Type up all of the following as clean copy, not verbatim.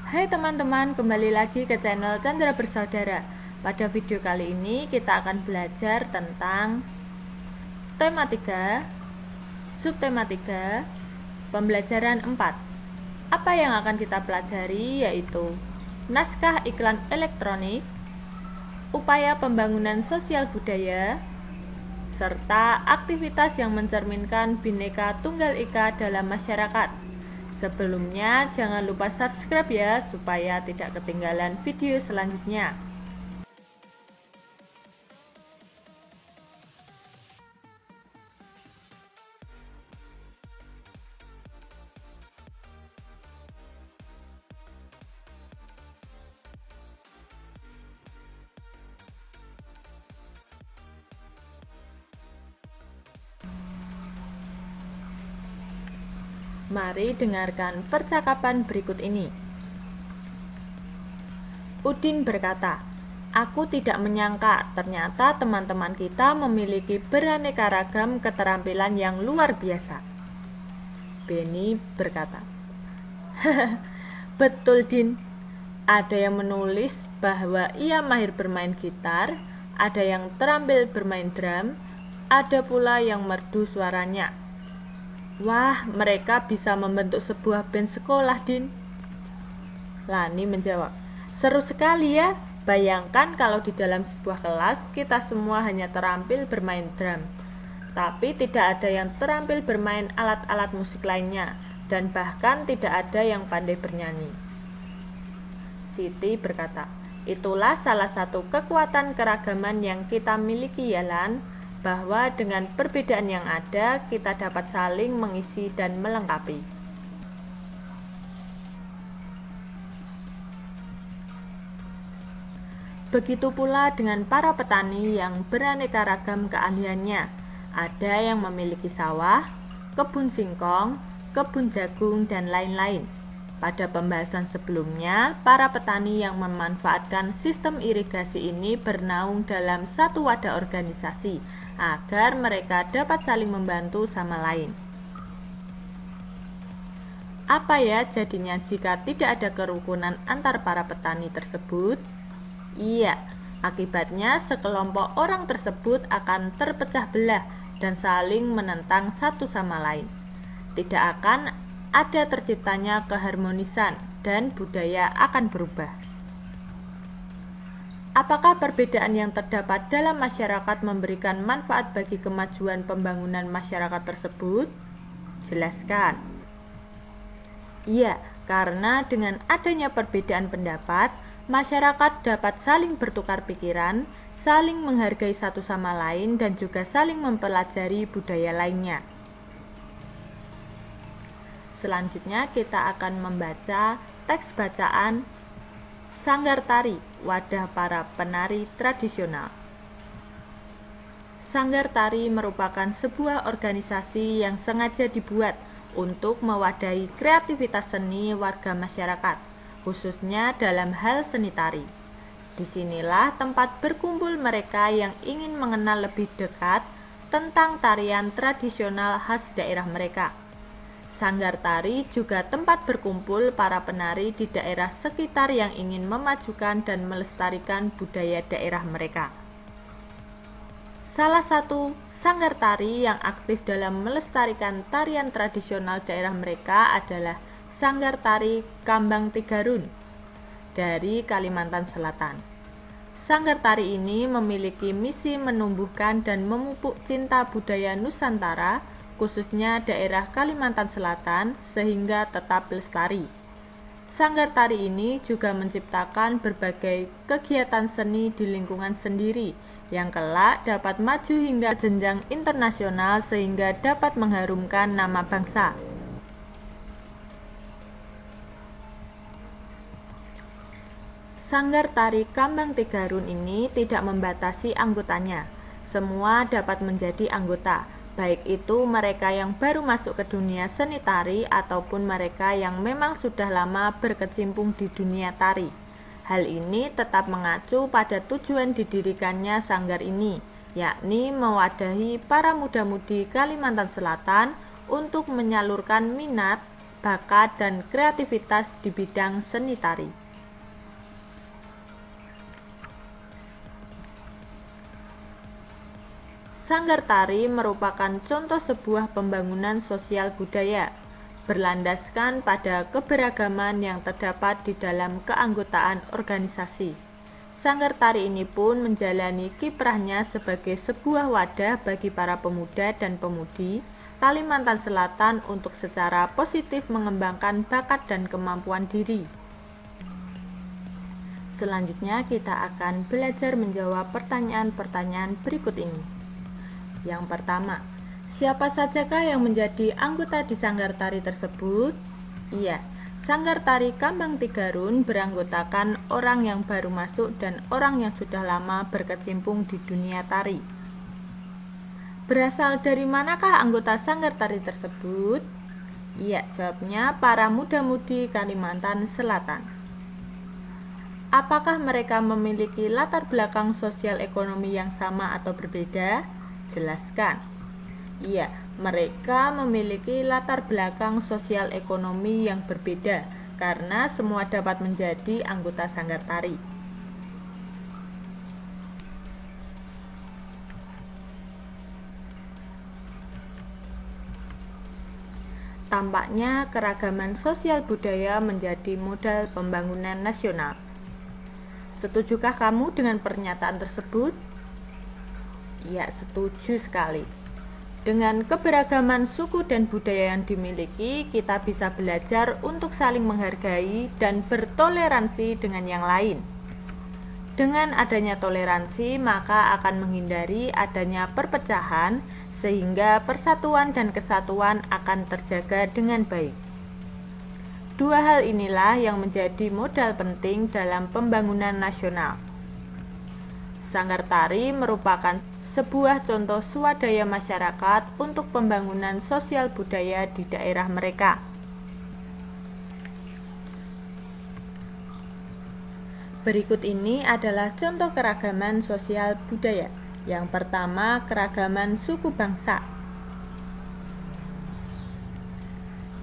Hai teman-teman, kembali lagi ke channel Chandra Bersaudara. Pada video kali ini kita akan belajar tentang tema 3, subtema 3, pembelajaran 4. Apa yang akan kita pelajari yaitu naskah iklan elektronik, upaya pembangunan sosial budaya, serta aktivitas yang mencerminkan Bhinneka Tunggal Ika dalam masyarakat. Sebelumnya, jangan lupa subscribe ya, supaya tidak ketinggalan video selanjutnya. Mari dengarkan percakapan berikut ini. Udin berkata, "Aku tidak menyangka ternyata teman-teman kita memiliki beraneka ragam keterampilan yang luar biasa." Benny berkata, "Betul, Din. Ada yang menulis bahwa ia mahir bermain gitar, ada yang terampil bermain drum, ada pula yang merdu suaranya. Wah, mereka bisa membentuk sebuah band sekolah, Din." Lani menjawab, "Seru sekali ya. Bayangkan kalau di dalam sebuah kelas kita semua hanya terampil bermain drum, tapi tidak ada yang terampil bermain alat-alat musik lainnya, dan bahkan tidak ada yang pandai bernyanyi." Siti berkata, "Itulah salah satu kekuatan keragaman yang kita miliki ya, Lan, bahwa dengan perbedaan yang ada, kita dapat saling mengisi dan melengkapi." Begitu pula dengan para petani yang beraneka ragam keahliannya. Ada yang memiliki sawah, kebun singkong, kebun jagung, dan lain-lain. Pada pembahasan sebelumnya, para petani yang memanfaatkan sistem irigasi ini bernaung dalam satu wadah organisasi agar mereka dapat saling membantu sama lain. Apa ya jadinya jika tidak ada kerukunan antar para petani tersebut? Iya, akibatnya sekelompok orang tersebut akan terpecah belah dan saling menentang satu sama lain. Tidak akan ada terciptanya keharmonisan dan budaya akan berubah. Apakah perbedaan yang terdapat dalam masyarakat memberikan manfaat bagi kemajuan pembangunan masyarakat tersebut? Jelaskan. Iya, karena dengan adanya perbedaan pendapat, masyarakat dapat saling bertukar pikiran, saling menghargai satu sama lain, dan juga saling mempelajari budaya lainnya. Selanjutnya kita akan membaca teks bacaan Sanggar Tari, Wadah Para Penari Tradisional. Sanggar Tari merupakan sebuah organisasi yang sengaja dibuat untuk mewadahi kreativitas seni warga masyarakat, khususnya dalam hal seni tari. Disinilah tempat berkumpul mereka yang ingin mengenal lebih dekat tentang tarian tradisional khas daerah mereka. Sanggar Tari juga tempat berkumpul para penari di daerah sekitar yang ingin memajukan dan melestarikan budaya daerah mereka. Salah satu sanggar tari yang aktif dalam melestarikan tarian tradisional daerah mereka adalah Sanggar Tari Kambang Tigarun dari Kalimantan Selatan. Sanggar tari ini memiliki misi menumbuhkan dan memupuk cinta budaya Nusantara, khususnya daerah Kalimantan Selatan, sehingga tetap lestari. Sanggar tari ini juga menciptakan berbagai kegiatan seni di lingkungan sendiri yang kelak dapat maju hingga jenjang internasional sehingga dapat mengharumkan nama bangsa. Sanggar Tari Kambang Tigarun ini tidak membatasi anggotanya. Semua dapat menjadi anggota, baik itu mereka yang baru masuk ke dunia seni tari ataupun mereka yang memang sudah lama berkecimpung di dunia tari. Hal ini tetap mengacu pada tujuan didirikannya sanggar ini, yakni mewadahi para muda-mudi Kalimantan Selatan untuk menyalurkan minat, bakat dan kreativitas di bidang seni tari. Sanggar tari merupakan contoh sebuah pembangunan sosial budaya, berlandaskan pada keberagaman yang terdapat di dalam keanggotaan organisasi. Sanggar tari ini pun menjalani kiprahnya sebagai sebuah wadah bagi para pemuda dan pemudi Kalimantan Selatan untuk secara positif mengembangkan bakat dan kemampuan diri. Selanjutnya kita akan belajar menjawab pertanyaan-pertanyaan berikut ini. Yang pertama, siapa sajakah yang menjadi anggota di Sanggar Tari tersebut? Iya, Sanggar Tari Kambang Tigarun beranggotakan orang yang baru masuk dan orang yang sudah lama berkecimpung di dunia tari. Berasal dari manakah anggota Sanggar Tari tersebut? Iya, jawabnya para muda-mudi Kalimantan Selatan. Apakah mereka memiliki latar belakang sosial ekonomi yang sama atau berbeda? Jelaskan. Iya, mereka memiliki latar belakang sosial ekonomi yang berbeda karena semua dapat menjadi anggota Sanggar Tari. Tampaknya keragaman sosial budaya menjadi modal pembangunan nasional. Setujukah kamu dengan pernyataan tersebut? Ya, setuju sekali. Dengan keberagaman suku dan budaya yang dimiliki, kita bisa belajar untuk saling menghargai dan bertoleransi dengan yang lain. Dengan adanya toleransi, maka akan menghindari adanya perpecahan, sehingga persatuan dan kesatuan akan terjaga dengan baik. Dua hal inilah yang menjadi modal penting dalam pembangunan nasional. Sanggar Tari merupakan sebuah contoh swadaya masyarakat untuk pembangunan sosial budaya di daerah mereka. Berikut ini adalah contoh keragaman sosial budaya. Yang pertama, keragaman suku bangsa.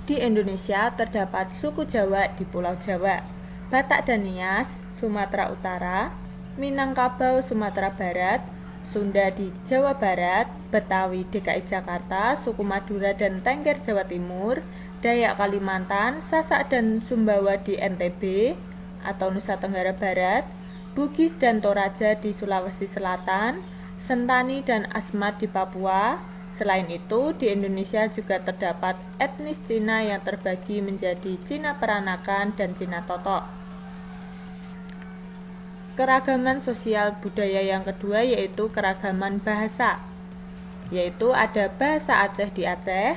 Di Indonesia terdapat suku Jawa di Pulau Jawa, Batak dan Nias, Sumatera Utara, Minangkabau, Sumatera Barat, Sunda di Jawa Barat, Betawi DKI Jakarta, suku Madura dan Tengger Jawa Timur, Dayak Kalimantan, Sasak dan Sumbawa di NTB atau Nusa Tenggara Barat, Bugis dan Toraja di Sulawesi Selatan, Sentani dan Asmat di Papua. Selain itu, di Indonesia juga terdapat etnis Cina yang terbagi menjadi Cina Peranakan dan Cina Totok. Keragaman sosial budaya yang kedua yaitu keragaman bahasa, yaitu ada bahasa Aceh di Aceh,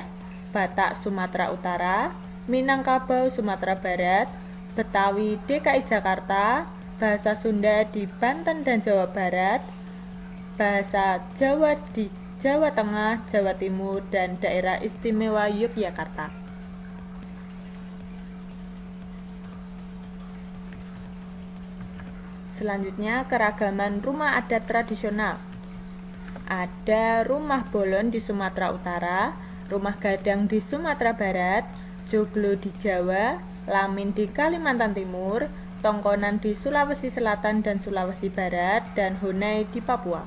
Batak Sumatera Utara, Minangkabau Sumatera Barat, Betawi DKI Jakarta, bahasa Sunda di Banten dan Jawa Barat, bahasa Jawa di Jawa Tengah, Jawa Timur, dan Daerah Istimewa Yogyakarta. Selanjutnya, keragaman rumah adat tradisional. Ada rumah bolon di Sumatera Utara, rumah gadang di Sumatera Barat, joglo di Jawa, lamin di Kalimantan Timur, tongkonan di Sulawesi Selatan dan Sulawesi Barat, dan honai di Papua.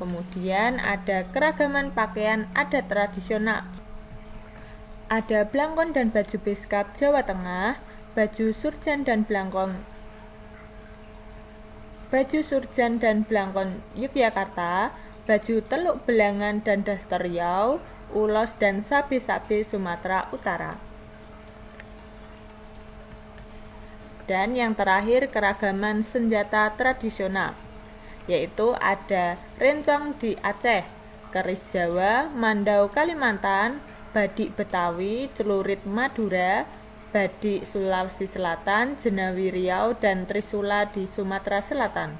Kemudian ada keragaman pakaian adat tradisional. Ada blangkon dan baju beskap Jawa Tengah, baju surjan dan blangkon Yogyakarta, baju teluk belangan dan daster Riau, ulos dan sabe-sabe Sumatera Utara. Dan yang terakhir keragaman senjata tradisional, yaitu ada rencong di Aceh, keris Jawa, mandau Kalimantan, badik Betawi, celurit Madura, badik Sulawesi Selatan, jenawi Riau, dan trisula di Sumatera Selatan.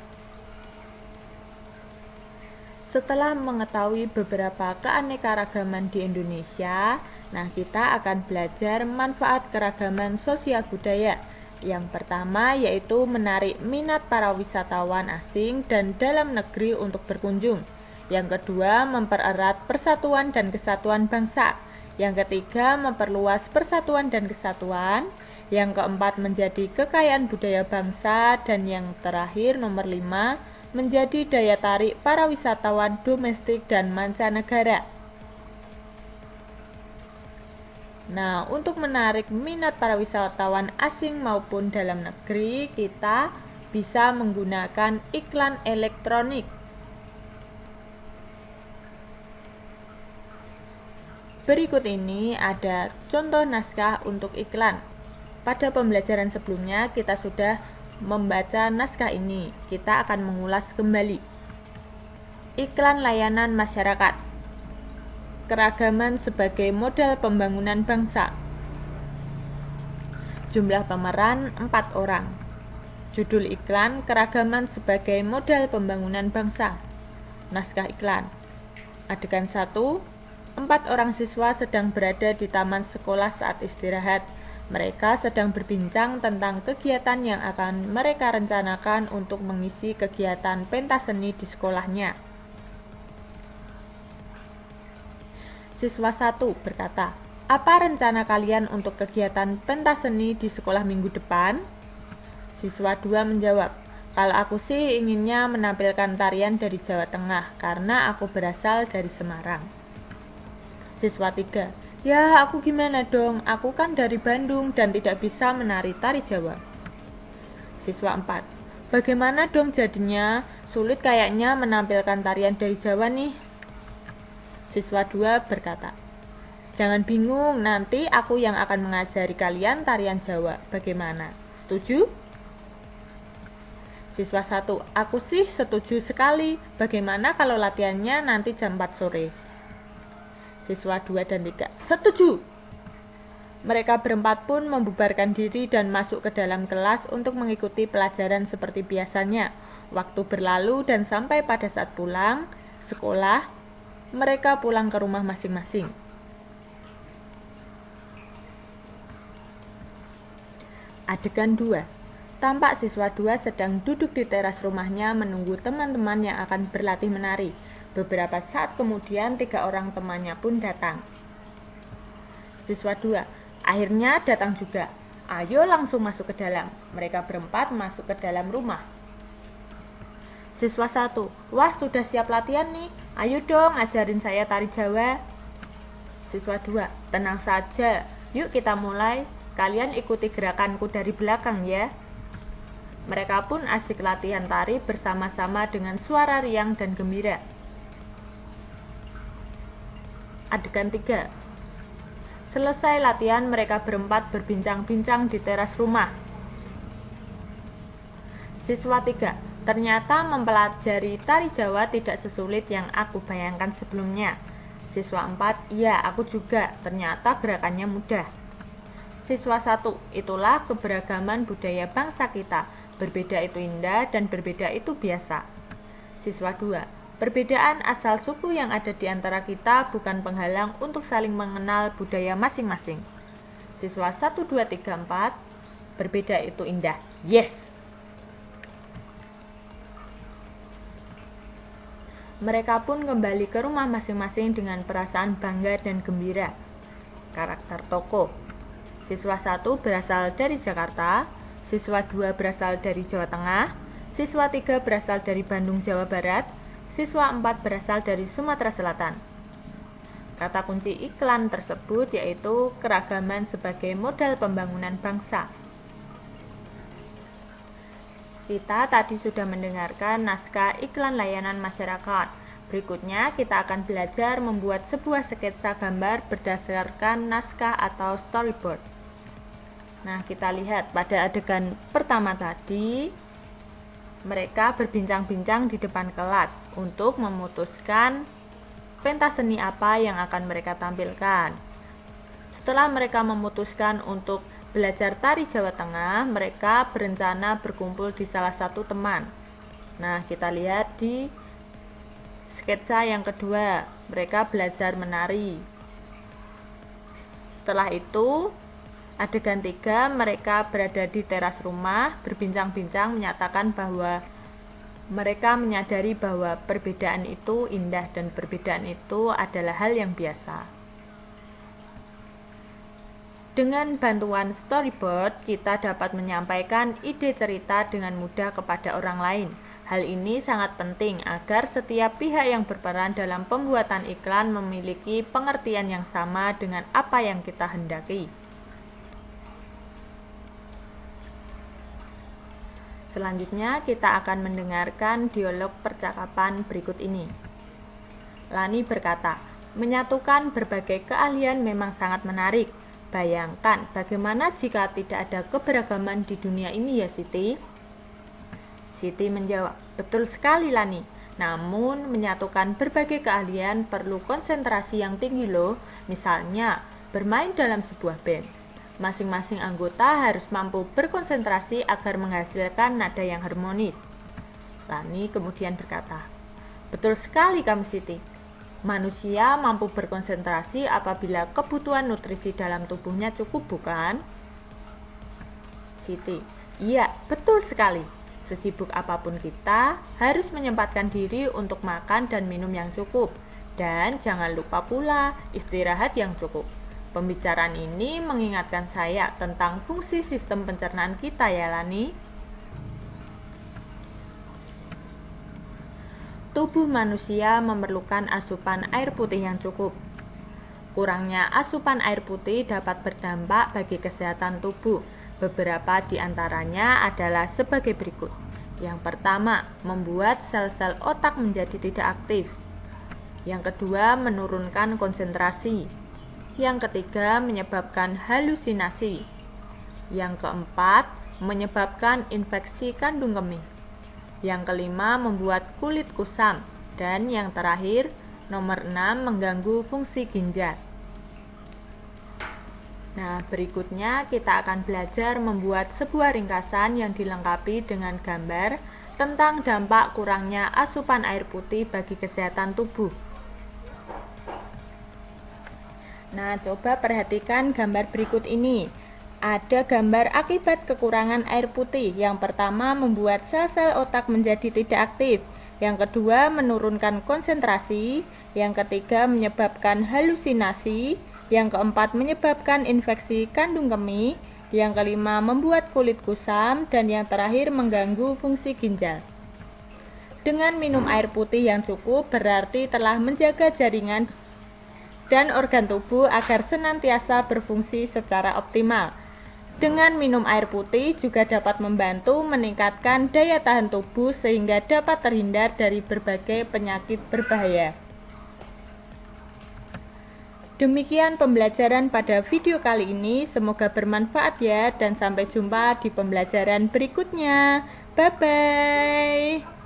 Setelah mengetahui beberapa keanekaragaman di Indonesia, nah kita akan belajar manfaat keragaman sosial budaya. Yang pertama yaitu menarik minat para wisatawan asing dan dalam negeri untuk berkunjung. Yang kedua, mempererat persatuan dan kesatuan bangsa. Yang ketiga, memperluas persatuan dan kesatuan. Yang keempat, menjadi kekayaan budaya bangsa. Dan yang terakhir, nomor 5, menjadi daya tarik para wisatawan domestik dan mancanegara. Nah, untuk menarik minat para wisatawan asing maupun dalam negeri, kita bisa menggunakan iklan elektronik. Berikut ini ada contoh naskah untuk iklan. Pada pembelajaran sebelumnya kita sudah membaca naskah ini. Kita akan mengulas kembali. Iklan layanan masyarakat. Keragaman sebagai modal pembangunan bangsa. Jumlah pemeran 4 orang. Judul iklan, keragaman sebagai modal pembangunan bangsa. Naskah iklan. Adegan 1, 4 orang siswa sedang berada di taman sekolah saat istirahat. Mereka sedang berbincang tentang kegiatan yang akan mereka rencanakan untuk mengisi kegiatan pentas seni di sekolahnya. Siswa 1 berkata, "Apa rencana kalian untuk kegiatan pentas seni di sekolah minggu depan?" Siswa 2 menjawab, "Kalau aku sih inginnya menampilkan tarian dari Jawa Tengah karena aku berasal dari Semarang." Siswa 3, "Ya, aku gimana dong? Aku kan dari Bandung dan tidak bisa menari tari Jawa." Siswa 4, "Bagaimana dong jadinya? Sulit kayaknya menampilkan tarian dari Jawa nih." Siswa 2 berkata, "Jangan bingung, nanti aku yang akan mengajari kalian tarian Jawa. Bagaimana? Setuju?" Siswa 1, "Aku sih setuju sekali. Bagaimana kalau latihannya nanti jam 4 sore?" Siswa 2 dan 3, "Setuju." Mereka berempat pun membubarkan diri dan masuk ke dalam kelas untuk mengikuti pelajaran seperti biasanya. Waktu berlalu dan sampai pada saat pulang sekolah, mereka pulang ke rumah masing-masing. Adegan 2. Tampak siswa 2 sedang duduk di teras rumahnya menunggu teman-teman yang akan berlatih menari. Beberapa saat kemudian 3 orang temannya pun datang. Siswa 2, "Akhirnya datang juga. Ayo langsung masuk ke dalam." Mereka berempat masuk ke dalam rumah. Siswa 1, "Wah, sudah siap latihan nih. Ayo dong ajarin saya tari Jawa." Siswa 2, "Tenang saja. Yuk kita mulai. Kalian ikuti gerakanku dari belakang ya." Mereka pun asik latihan tari bersama-sama dengan suara riang dan gembira. Adegan 3. Selesai latihan, mereka berempat berbincang-bincang di teras rumah. Siswa 3, "Ternyata mempelajari tari Jawa tidak sesulit yang aku bayangkan sebelumnya." Siswa 4, "Iya, aku juga. Ternyata gerakannya mudah." Siswa 1, "Itulah keberagaman budaya bangsa kita. Berbeda itu indah dan berbeda itu biasa." Siswa 2, "Perbedaan asal suku yang ada di antara kita bukan penghalang untuk saling mengenal budaya masing-masing." Siswa 1, 2, 3, 4, "Berbeda itu indah." Yes! Mereka pun kembali ke rumah masing-masing dengan perasaan bangga dan gembira. Karakter tokoh. Siswa 1 berasal dari Jakarta, siswa 2 berasal dari Jawa Tengah, siswa 3 berasal dari Bandung, Jawa Barat, siswa 4 berasal dari Sumatera Selatan. Kata kunci iklan tersebut yaitu keragaman sebagai modal pembangunan bangsa. Kita tadi sudah mendengarkan naskah iklan layanan masyarakat. Berikutnya kita akan belajar membuat sebuah sketsa gambar berdasarkan naskah atau storyboard. Nah, kita lihat pada adegan pertama tadi, mereka berbincang-bincang di depan kelas untuk memutuskan pentas seni apa yang akan mereka tampilkan. Setelah mereka memutuskan untuk belajar tari Jawa Tengah, mereka berencana berkumpul di salah satu teman. Nah, kita lihat di sketsa yang kedua, mereka belajar menari. Setelah itu, adegan 3, mereka berada di teras rumah, berbincang-bincang menyatakan bahwa mereka menyadari bahwa perbedaan itu indah dan perbedaan itu adalah hal yang biasa. Dengan bantuan storyboard, kita dapat menyampaikan ide cerita dengan mudah kepada orang lain. Hal ini sangat penting agar setiap pihak yang berperan dalam pembuatan iklan memiliki pengertian yang sama dengan apa yang kita hendaki. Selanjutnya, kita akan mendengarkan dialog percakapan berikut ini. Lani berkata, "Menyatukan berbagai keahlian memang sangat menarik. Bayangkan bagaimana jika tidak ada keberagaman di dunia ini ya, Siti?" Siti menjawab, "Betul sekali, Lani. Namun, menyatukan berbagai keahlian perlu konsentrasi yang tinggi loh. Misalnya, bermain dalam sebuah band. Masing-masing anggota harus mampu berkonsentrasi agar menghasilkan nada yang harmonis." Lani kemudian berkata, "Betul sekali kamu, Siti. Manusia mampu berkonsentrasi apabila kebutuhan nutrisi dalam tubuhnya cukup, bukan?" Siti, "Iya, betul sekali. Sesibuk apapun kita, harus menyempatkan diri untuk makan dan minum yang cukup. Dan jangan lupa pula istirahat yang cukup." Pembicaraan ini mengingatkan saya tentang fungsi sistem pencernaan kita ya, Lani. Tubuh manusia memerlukan asupan air putih yang cukup. Kurangnya asupan air putih dapat berdampak bagi kesehatan tubuh. Beberapa di antaranya adalah sebagai berikut. Yang pertama, membuat sel-sel otak menjadi tidak aktif. Yang kedua, menurunkan konsentrasi. Yang ketiga, menyebabkan halusinasi. Yang keempat, menyebabkan infeksi kandung kemih. Yang kelima, membuat kulit kusam. Dan yang terakhir, nomor 6, mengganggu fungsi ginjal. Nah, berikutnya kita akan belajar membuat sebuah ringkasan yang dilengkapi dengan gambar tentang dampak kurangnya asupan air putih bagi kesehatan tubuh. Nah, coba perhatikan gambar berikut ini. Ada gambar akibat kekurangan air putih. Yang pertama, membuat sel-sel otak menjadi tidak aktif. Yang kedua, menurunkan konsentrasi. Yang ketiga, menyebabkan halusinasi. Yang keempat, menyebabkan infeksi kandung kemih. Yang kelima, membuat kulit kusam. Dan yang terakhir, mengganggu fungsi ginjal. Dengan minum air putih yang cukup berarti telah menjaga jaringan dan organ tubuh agar senantiasa berfungsi secara optimal. Dengan minum air putih juga dapat membantu meningkatkan daya tahan tubuh sehingga dapat terhindar dari berbagai penyakit berbahaya. Demikian pembelajaran pada video kali ini, semoga bermanfaat ya, dan sampai jumpa di pembelajaran berikutnya. Bye-bye.